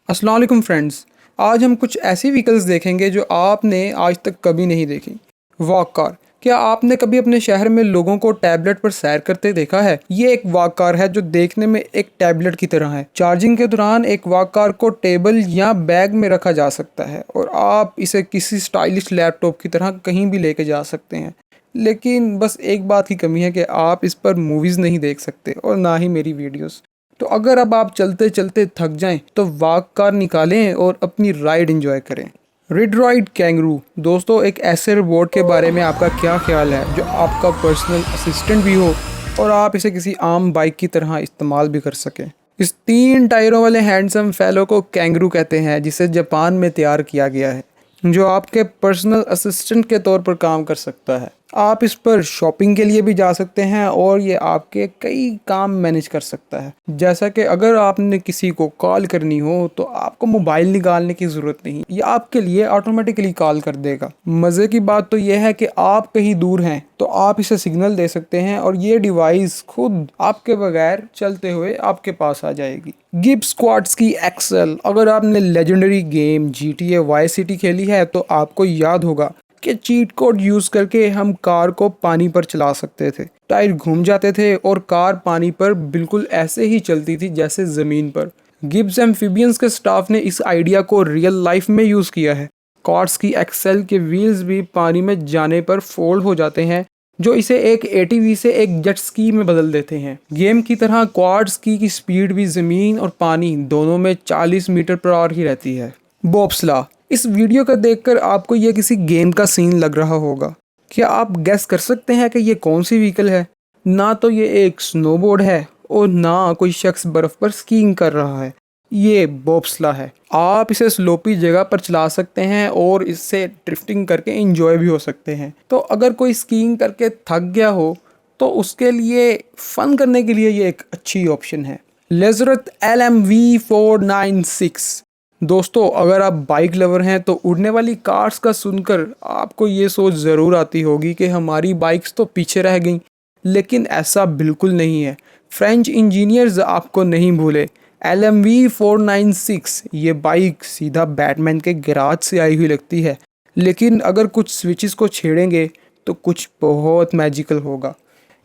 अस्सलाम वालेकुम फ्रेंड्स। आज हम कुछ ऐसी व्हीकल्स देखेंगे जो आपने आज तक कभी नहीं देखी। Walk car. क्या आपने कभी अपने शहर में लोगों को टैबलेट पर सैर करते देखा है? ये एक वॉक कार है जो देखने में एक टैबलेट की तरह है। चार्जिंग के दौरान एक वॉक कार को टेबल या बैग में रखा जा सकता है और आप इसे किसी स्टाइलिश लैपटॉप की तरह कहीं भी लेके जा सकते हैं। लेकिन बस एक बात की कमी है कि आप इस पर मूवीज़ नहीं देख सकते और ना ही मेरी वीडियोस। तो अगर अब आप चलते चलते थक जाएं तो वॉक कार निकालें और अपनी राइड एंजॉय करें। रिडरॉइड कैंगरू। दोस्तों, एक ऐसे रोबोट के बारे में आपका क्या ख्याल है जो आपका पर्सनल असिस्टेंट भी हो और आप इसे किसी आम बाइक की तरह इस्तेमाल भी कर सकें? इस 3 टायरों वाले हैंडसम फैलो को कैंगरू कहते हैं, जिसे जापान में तैयार किया गया है, जो आपके पर्सनल असिस्टेंट के तौर पर काम कर सकता है। आप इस पर शॉपिंग के लिए भी जा सकते हैं और ये आपके कई काम मैनेज कर सकता है। जैसा कि अगर आपने किसी को कॉल करनी हो तो आपको मोबाइल निकालने की ज़रूरत नहीं, ये आपके लिए ऑटोमेटिकली कॉल कर देगा। मज़े की बात तो यह है कि आप कहीं दूर हैं तो आप इसे सिग्नल दे सकते हैं और ये डिवाइस खुद आपके बगैर चलते हुए आपके पास आ जाएगी। Gibbs Quadski XL। अगर आपने legendary game GTA Vice City खेली है तो आपको याद होगा कि चीट कोड यूज़ करके हम कार को पानी पर चला सकते थे। टायर घूम जाते थे और कार पानी पर बिल्कुल ऐसे ही चलती थी जैसे ज़मीन पर। गिब्स एम्फीबियंस के स्टाफ ने इस आइडिया को रियल लाइफ में यूज़ किया है। क्वाडस्की XL के व्हील्स भी पानी में जाने पर फोल्ड हो जाते हैं, जो इसे एक ATV से एक जेट स्की में बदल देते हैं। गेम की तरह क्वाडस्की की स्पीड भी ज़मीन और पानी दोनों में 40 मीटर पर आवर ही रहती है। बॉब्सला। इस वीडियो को देखकर आपको यह किसी गेम का सीन लग रहा होगा। क्या आप गैस कर सकते हैं कि ये कौन सी व्हीकल है? ना तो ये एक स्नोबोर्ड है और ना कोई शख्स बर्फ पर स्कीइंग कर रहा है। ये बॉब्सला है। आप इसे स्लोपी जगह पर चला सकते हैं और इससे ड्रिफ्टिंग करके एंजॉय भी हो सकते हैं। तो अगर कोई स्कीइंग करके थक गया हो तो उसके लिए फन करने के लिए ये एक अच्छी ऑप्शन है। lazareth LMV496। दोस्तों, अगर आप बाइक लवर हैं तो उड़ने वाली कार्स का सुनकर आपको ये सोच ज़रूर आती होगी कि हमारी बाइक्स तो पीछे रह गईं, लेकिन ऐसा बिल्कुल नहीं है। फ्रेंच इंजीनियर्स आपको नहीं भूले। LMV496 ये बाइक सीधा बैटमैन के गैराज से आई हुई लगती है, लेकिन अगर कुछ स्विचेस को छेड़ेंगे तो कुछ बहुत मैजिकल होगा।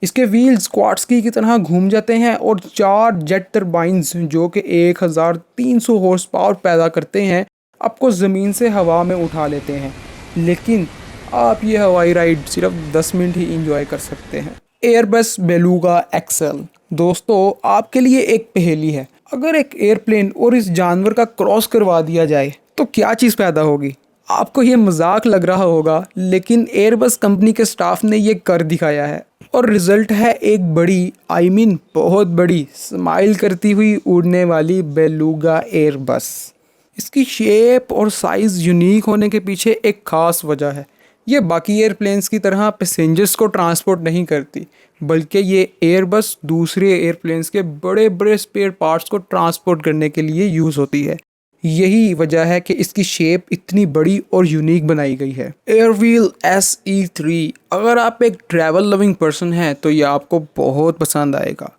इसके व्हील्स क्वाडस्की की तरह घूम जाते हैं और 4 जेट टर्बाइंस जो कि 1300 हॉर्स पावर पैदा करते हैं, आपको ज़मीन से हवा में उठा लेते हैं। लेकिन आप ये हवाई राइड सिर्फ 10 मिनट ही इंजॉय कर सकते हैं। Airbus beluga XL। दोस्तों, आपके लिए एक पहेली है। अगर एक एयरप्लेन और इस जानवर का क्रॉस करवा दिया जाए तो क्या चीज़ पैदा होगी? आपको ये मजाक लग रहा होगा, लेकिन एयरबस कंपनी के स्टाफ ने ये कर दिखाया है और रिजल्ट है एक बड़ी, बहुत बड़ी, स्माइल करती हुई उड़ने वाली बेलुगा एयरबस। इसकी शेप और साइज़ यूनिक होने के पीछे एक ख़ास वजह है। ये बाकी एयरप्लेन्स की तरह पैसेंजर्स को ट्रांसपोर्ट नहीं करती, बल्कि ये एयरबस दूसरे एयरप्लेन्स के बड़े बड़े स्पेयर पार्ट्स को ट्रांसपोर्ट करने के लिए यूज़ होती है। यही वजह है कि इसकी शेप इतनी बड़ी और यूनिक बनाई गई है। एयरव्हील SE3। अगर आप एक ट्रैवल लविंग पर्सन हैं तो ये आपको बहुत पसंद आएगा।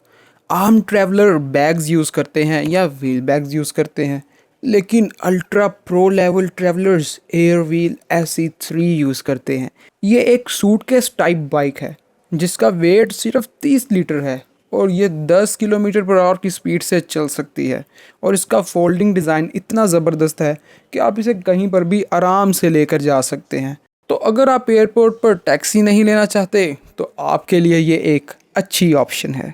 आम ट्रैवलर बैग्स यूज़ करते हैं या व्हील बैग्स यूज़ करते हैं, लेकिन ultra pro level travellers Airwheel SE3 use करते हैं। ये एक सूटकेस टाइप बाइक है जिसका वेट सिर्फ 30 लीटर है और ये 10 किलोमीटर पर आवर की स्पीड से चल सकती है। और इसका फोल्डिंग डिज़ाइन इतना ज़बरदस्त है कि आप इसे कहीं पर भी आराम से लेकर जा सकते हैं। तो अगर आप एयरपोर्ट पर टैक्सी नहीं लेना चाहते तो आपके लिए ये एक अच्छी ऑप्शन है।